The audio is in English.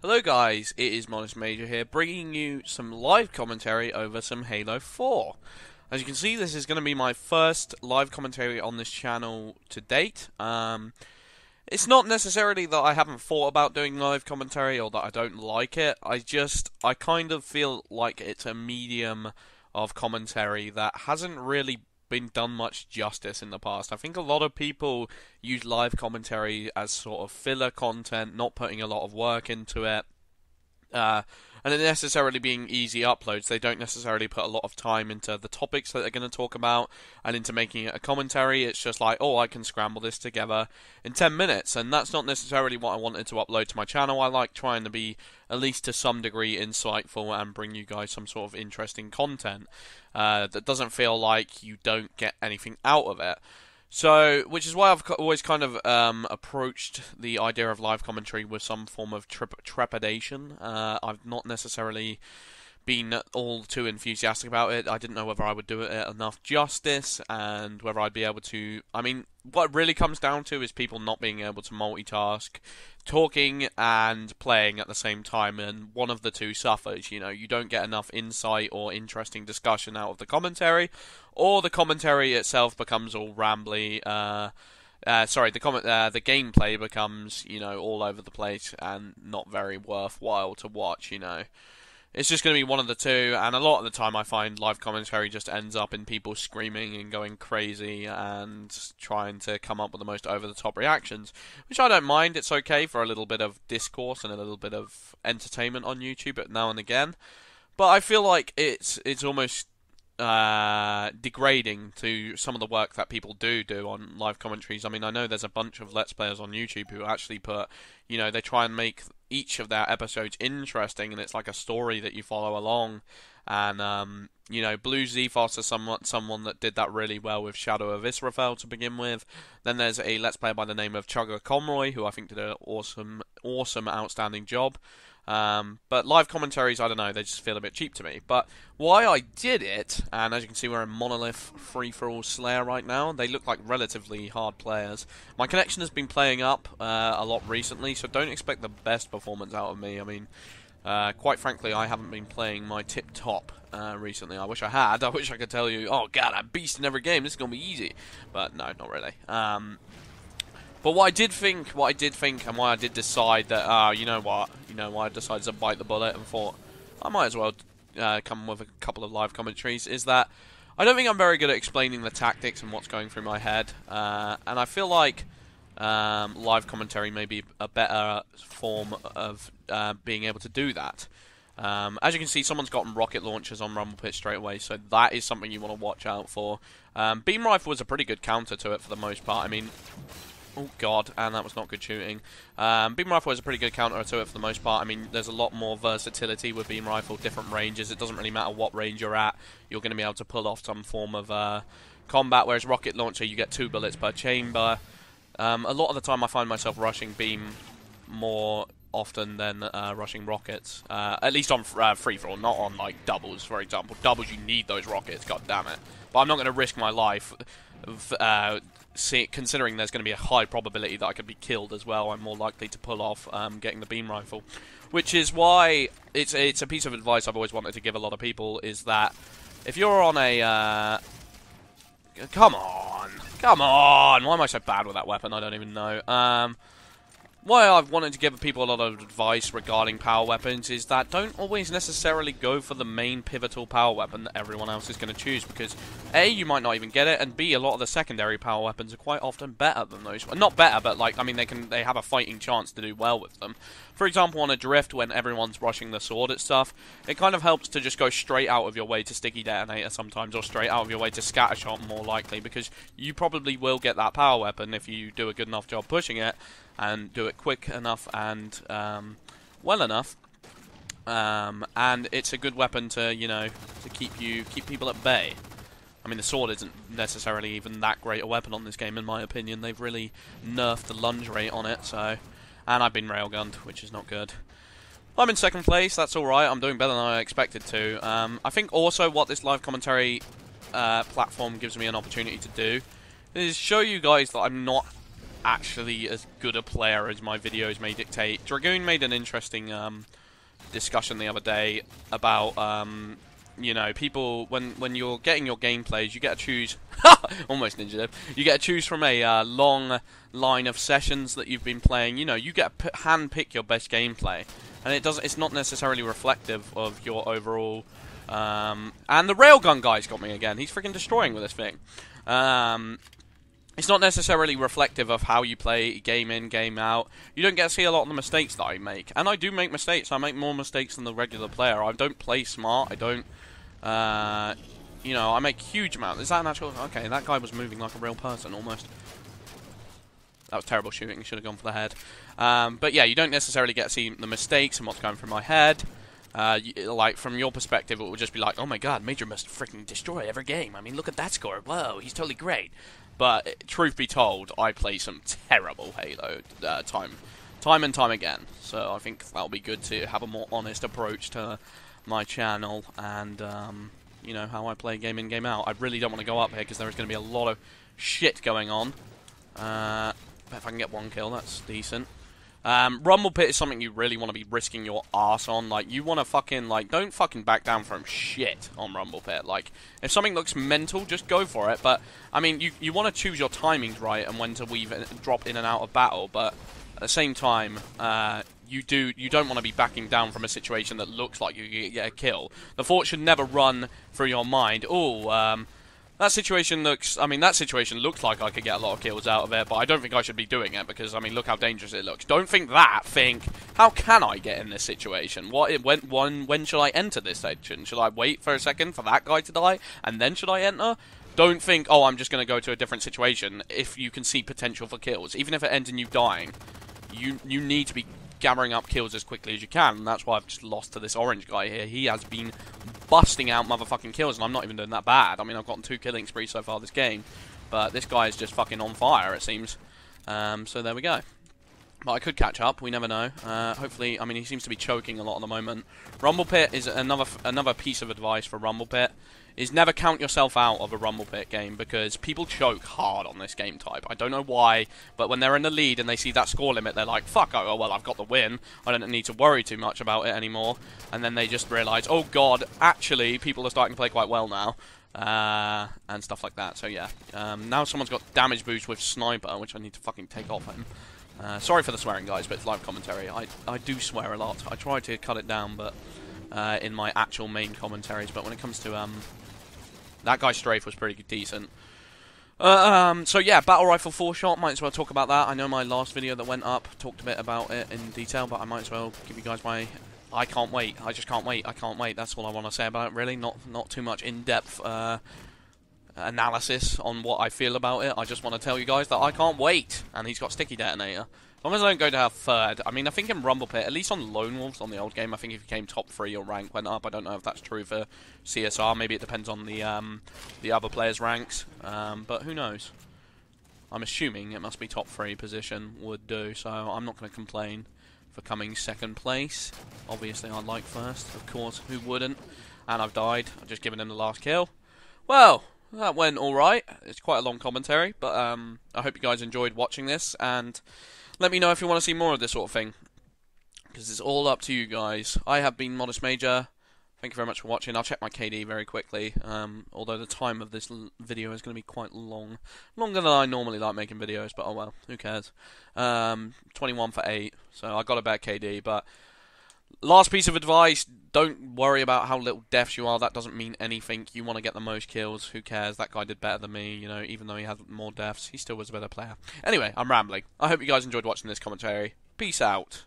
Hello guys, it is Monolith Major here, bringing you some live commentary over some Halo 4. As you can see, this is going to be my first live commentary on this channel to date. It's not necessarily that I haven't thought about doing live commentary or that I don't like it. I kind of feel like it's a medium of commentary that hasn't really been done much justice in the past. I think a lot of people use live commentary as sort of filler content, not putting a lot of work into it. And it necessarily being easy uploads, they don't necessarily put a lot of time into the topics that they're going to talk about and into making it a commentary. It's just like, oh, I can scramble this together in 10 minutes, and that's not necessarily what I wanted to upload to my channel. I like trying to be, at least to some degree, insightful and bring you guys some sort of interesting content that doesn't feel like you don't get anything out of it. So, which is why I've always kind of approached the idea of live commentary with some form of trepidation. I've not necessarily been all too enthusiastic about it. I didn't know whether I would do it enough justice and whether I'd be able to. I mean, what it really comes down to is people not being able to multitask, talking and playing at the same time, and one of the two suffers. You know, you don't get enough insight or interesting discussion out of the commentary, or the commentary itself becomes all rambly. The gameplay becomes, all over the place and not very worthwhile to watch. It's just going to be one of the two, and a lot of the time I find live commentary just ends up in people screaming and going crazy and trying to come up with the most over-the-top reactions, which I don't mind. It's okay for a little bit of discourse and a little bit of entertainment on YouTube now and again, but I feel like it's almost degrading to some of the work that people do on live commentaries. I mean, I know there's a bunch of Let's Players on YouTube who actually put, they try and make each of their episodes interesting, and it's like a story that you follow along. And, Blue Zephos is someone that did that really well with Shadow of Israfel to begin with. Then there's a Let's Player by the name of Chugger Conroy, who I think did an awesome, outstanding job. But live commentaries, I don't know, they just feel a bit cheap to me. But why I did it, and as you can see we're in Monolith free-for-all Slayer right now, they look like relatively hard players. My connection has been playing up a lot recently, so don't expect the best performance out of me. I mean, quite frankly, I haven't been playing my tip-top recently. I wish I had. I wish I could tell you, oh god, I'm beast in every game, this is going to be easy. But no, not really. But what I did think, and why I did decide that, why I decided to bite the bullet and thought I might as well come with a couple of live commentaries, is that I don't think I'm very good at explaining the tactics and what's going through my head, and I feel like live commentary may be a better form of being able to do that. As you can see, someone's gotten rocket launchers on Rumble Pit straight away, so that is something you want to watch out for. Beam Rifle was a pretty good counter to it for the most part. I mean, oh god, and that was not good shooting. Beam Rifle is a pretty good counter to it for the most part. I mean, there's a lot more versatility with Beam Rifle, different ranges. It doesn't really matter what range you're at, you're going to be able to pull off some form of combat, whereas Rocket Launcher, you get 2 bullets per chamber. A lot of the time I find myself rushing Beam more often than rushing rockets. At least on free-for-all, not on, like, doubles, for example. Doubles, you need those rockets, god damn it. But I'm not going to risk my life considering there's going to be a high probability that I could be killed as well. I'm more likely to pull off getting the beam rifle, which is why it's a piece of advice I've always wanted to give a lot of people, is that if you're on a come on, why am I so bad with that weapon? I don't even know. Why I've wanted to give people a lot of advice regarding power weapons is that don't always necessarily go for the main pivotal power weapon that everyone else is going to choose, because A, you might not even get it, and B, a lot of the secondary power weapons are quite often better than those. Not better, but like, I mean, they have a fighting chance to do well with them. For example, on a drift, when everyone's rushing the sword at stuff, it kind of helps to just go straight out of your way to sticky detonator sometimes, or straight out of your way to scatter shot more likely, because you probably will get that power weapon if you do a good enough job pushing it, and do it quick enough and well enough, and it's a good weapon to to keep people at bay. I mean, the sword isn't necessarily even that great a weapon on this game, in my opinion. They've really nerfed the lunge rate on it, so, and I've been railgunned, which is not good. I'm in second place. That's all right. I'm doing better than I expected to. I think also what this live commentary platform gives me an opportunity to do is show you guys that I'm not actually as good a player as my videos may dictate. Dragoon made an interesting discussion the other day about you know, people when you're getting your gameplays, you get to choose almost ninja dip. You get to choose from a long line of sessions that you've been playing. You know, you get to hand pick your best gameplay, and it's not necessarily reflective of your overall. And the railgun guy's got me again. He's freaking destroying with this thing. It's not necessarily reflective of how you play game in, game out. You don't get to see a lot of the mistakes that I make. And I do make mistakes. I make more mistakes than the regular player. I don't play smart. I don't, you know, I make huge amounts. Is that an actual... Okay, that guy was moving like a real person, almost. That was terrible shooting. Should have gone for the head. But yeah, you don't necessarily get to see the mistakes and what's going through my head. Like, from your perspective, it would just be like, oh my god, Major must freaking destroy every game. I mean, look at that score. Whoa, he's totally great. But, truth be told, I play some terrible Halo time and time again. So I think that'll be good to have a more honest approach to my channel and, you know, how I play game in, game out. I really don't want to go up here because there is going to be a lot of shit going on. If I can get one kill, that's decent. Rumble Pit is something you really want to be risking your ass on. Like, you want to fucking, like, don't fucking back down from shit on Rumble Pit. Like, if something looks mental, just go for it. But, I mean, you want to choose your timings right and when to drop in and out of battle. But, at the same time, you don't want to be backing down from a situation that looks like you get a kill. The thought should never run through your mind, oh, that situation looks like I could get a lot of kills out of it, but I don't think I should be doing it because, I mean, look how dangerous it looks. Don't think that. Think, how can I get in this situation? When should I enter this section? Should I wait for a second for that guy to die, and then should I enter? Don't think, oh, I'm just going to go to a different situation if you can see potential for kills. Even if it ends in you dying, you need to be gathering up kills as quickly as you can, and that's why I've just lost to this orange guy here. He has been busting out motherfucking kills, and I'm not even doing that bad. I mean, I've gotten 2 killing sprees so far this game, but this guy is just fucking on fire, it seems. So there we go. But I could catch up, we never know. Hopefully, I mean, he seems to be choking a lot at the moment. Rumble Pit is another piece of advice for Rumble Pit, is never count yourself out of a Rumble Pit game, because people choke hard on this game type. I don't know why, but when they're in the lead and they see that score limit, they're like, fuck, oh, well, I've got the win. I don't need to worry too much about it anymore. And then they just realise, oh god, actually, people are starting to play quite well now. And stuff like that, so yeah. Now someone's got damage boost with Sniper, which I need to fucking take off him. Sorry for the swearing, guys, but it's live commentary. I do swear a lot. I try to cut it down, but in my actual main commentaries. But when it comes to that guy's strafe was pretty decent. So yeah, Battle Rifle 4-shot. Might as well talk about that. I know my last video that went up talked a bit about it in detail, but I might as well give you guys my. I can't wait. I just can't wait. I can't wait. That's all I want to say about it. Really, not too much in-depth analysis on what I feel about it. I just want to tell you guys that I can't wait. And he's got Sticky Detonator. As long as I don't go to have third. I mean, I think in Rumble Pit, at least on Lone Wolves, on the old game, I think if you came top 3, your rank went up. I don't know if that's true for CSR. Maybe it depends on the other players' ranks. But who knows? I'm assuming it must be top 3 position would do. So I'm not going to complain for coming second place. Obviously, I'd like first. Of course, who wouldn't? And I've died. I've just given him the last kill. Well, that went alright. It's quite a long commentary, but I hope you guys enjoyed watching this, and let me know if you want to see more of this sort of thing, because it's all up to you guys. I have been Modest Major. Thank you very much for watching. I'll check my KD very quickly, although the time of this video is going to be quite long. Longer than I normally like making videos, but oh well, who cares. 21 for 8, so I got a better KD, but last piece of advice, don't worry about how little deaths you are. That doesn't mean anything. You want to get the most kills. Who cares? That guy did better than me, you know, even though he had more deaths. He still was a better player. Anyway, I'm rambling. I hope you guys enjoyed watching this commentary. Peace out.